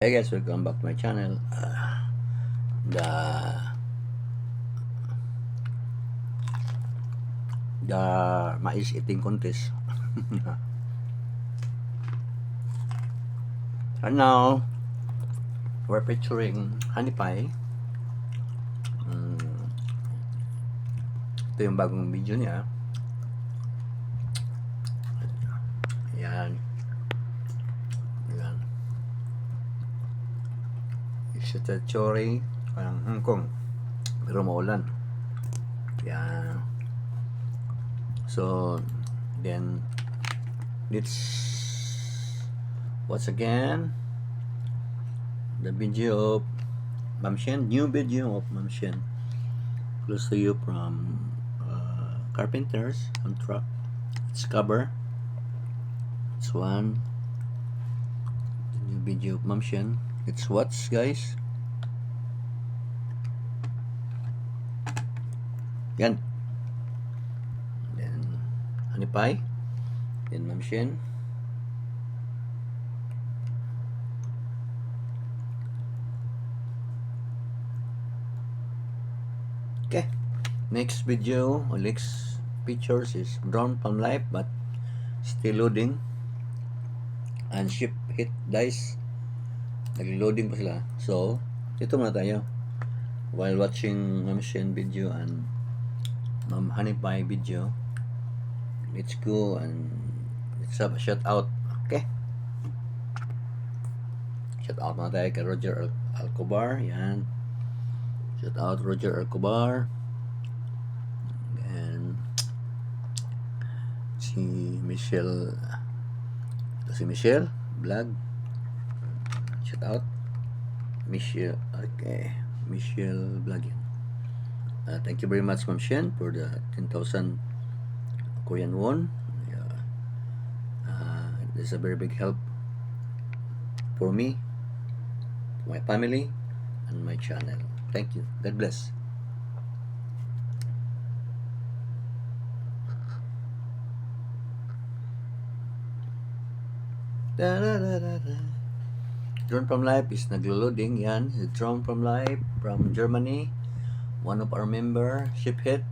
Hey guys, welcome back to my channel. The the mais eating contest. And now we're picturing honey pie. Ito yung bagong video niya. Yan. Yan. It's a chori parang Hong Kong. Pero maulan. Yan. So then let's watch again the video of Ma'am Shen, new video of Ma'am Shen. Close to you from Carpenters on Truck. It's cover. It's one. The new video of Ma'am Shen. It's watch, guys. Yan. Then honey pie. Then Ma'am Shen. Okay. Next video or next pictures is drawn from life but still loading. And ship hit dice. Nag-loading pa sila. So, ito muna tayo. While watching Ma'am Shen video and Ma'am Honey Pie video, let's go and let's have a shout out. Okay? Shout out muna tayo kay Roger Alcobar. Yan. Shout out Roger Alcobar. And si Michelle. Ito si Michelle Vlog. Shout out Michelle. Okay, Michelle Vlog. Thank you very much, Ma'am Shen, for the 10,000 Korean won. This is a very big help for me, for my family, and my channel. Thank you. God bless. Drone from Life is naglo-loading. Yan, Drone from Life from Germany. One of our member, Shiphead,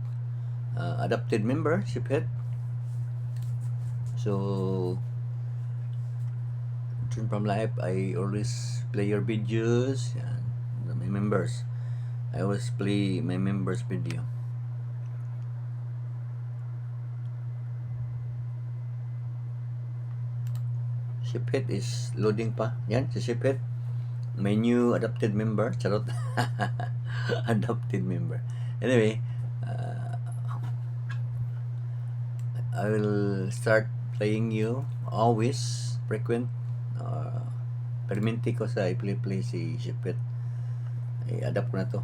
adopted member, Shiphead. So, Drone from Life, I always play your videos. Yan, my members. I always play my members' video. Shiphead is loading pa. Yan, si Shiphead. My new adopted member. Charot. Adopted member. Anyway, I will start playing you always frequent. Perminti ko sa i-play si Shiphead. I-adapt ko na to.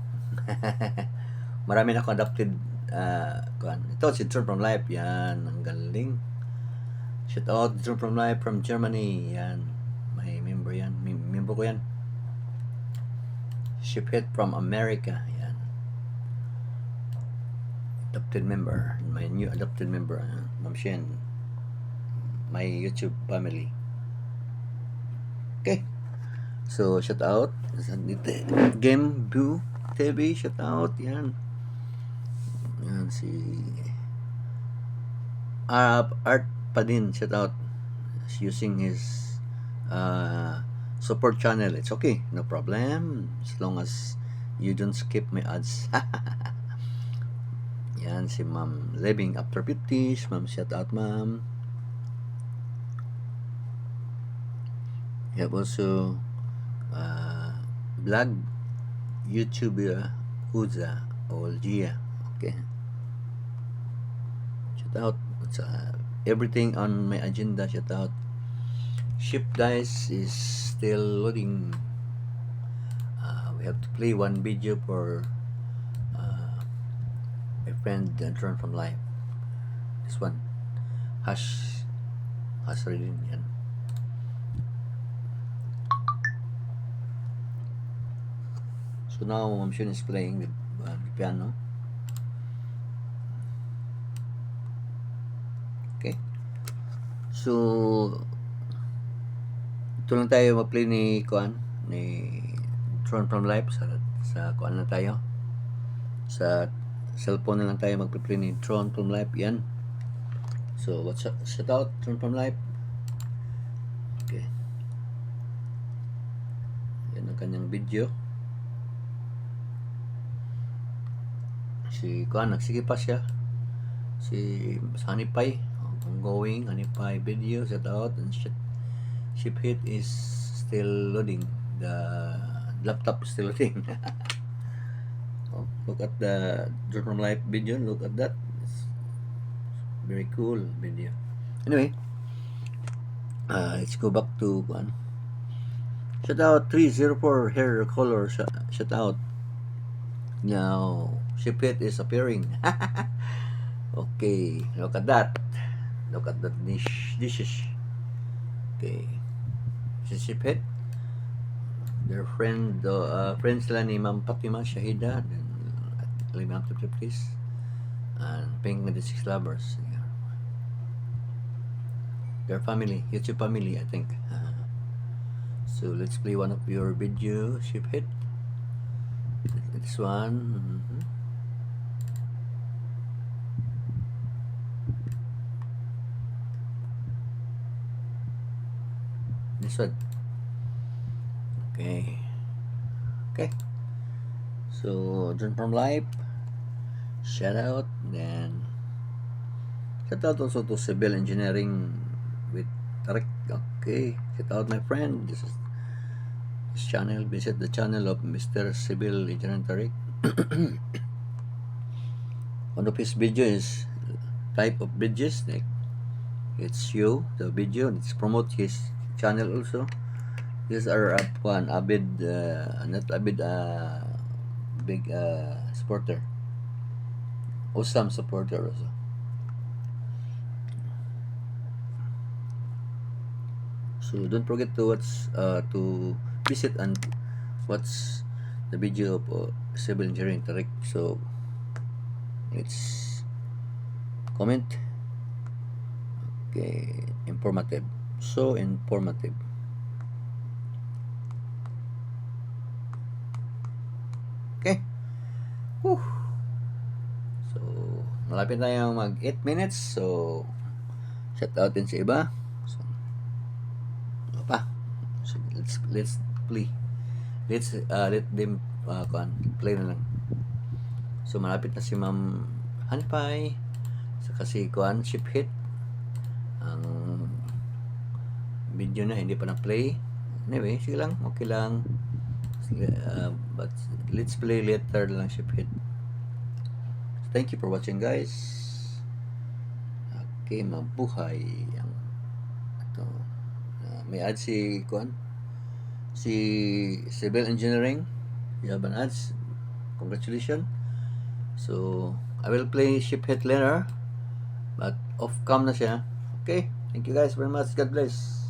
Marami na akong adopted. Ito, si Drone from Life. Yan, ang galing. Shout out Drone from Life from Germany. Yan, may member yan. Member ko yan. Shiphead from America. Yan, adopted member. My new adopted member, Ma'am Shen. My YouTube family. Okay. So, shout out. Game View TV, shout out. Yan. Yan si Art pa din, shout out. Using his support channel. It's okay, no problem. As long as you don't skip my ads. Yan si Ma'am Living After 50s. Ma'am, shout out, Ma'am. You have also vlog YouTuber Uza Olgia. Okay. Shout out. It's, everything on my agenda. Shout out. Ship Dice is still loading. We have to play one video for my friend Drone from Life. This one. Hash Rin yan. So now Ma'am Shen is playing the piano. Okay. So ito lang tayo ma-play ni Kuan, ni Tron from Life sa kuan na tayo. Sa cellphone na lang tayo magpe-play ni Tron from Life yan. So what's up? Shout out Tron from Life. Okay. Yan ang kanyang video. Si kuan nagsige pa siya. Si Sunny Pie ongoing Honey Pie video. Shout out and ship hit is still loading. The laptop is still loading. Oh, look at the Drone from Life video. Look at that. It's very cool video. Anyway, let's go back to one. Shout out 304 hair color. Shout out. Now, ship hit is appearing. Okay, look at that. Look at that dishes. Okay, ship hit. Their friends sila ni Ma'am Fatima Shahida, then Imam Please, and Pink 96 Lovers. Yeah. Their family, YouTube family, I think. So let's play one of your video, ship hit. This one. This one. Okay. So Drone from Life, shout out. Then shout out also to Civil Engineering with Tarek. Okay, shout out my friend. This is his channel. Visit the channel of Mr. Civil Engineering Tarek. One of his videos is type of bridges, like it's you the video. It's promote his channel also. These are one avid, not avid, big supporter, awesome supporter also. So don't forget to watch, to visit and watch the video of Civil Engineering Tarek. So it's comment. Okay, informative, so informative. Okay. Whew. So, malapit tayong mag 8 minutes. So, shout out din sa iba. So, ano pa? So, let's play. Let's let them play na lang. So, malapit na si Ma'am Honey Pie. Saka si kuan ship hit. Ang video na hindi pa na-play. Anyway, sige lang. Okay lang. But let's play later lang ship hit. Thank you for watching, guys. Okay, mabuhay ang ito. May ads si kuan, si Civil Engineering. You have an ads. Congratulations. So I will play ship hit later, but off cam na siya. Okay, thank you guys very much. God bless.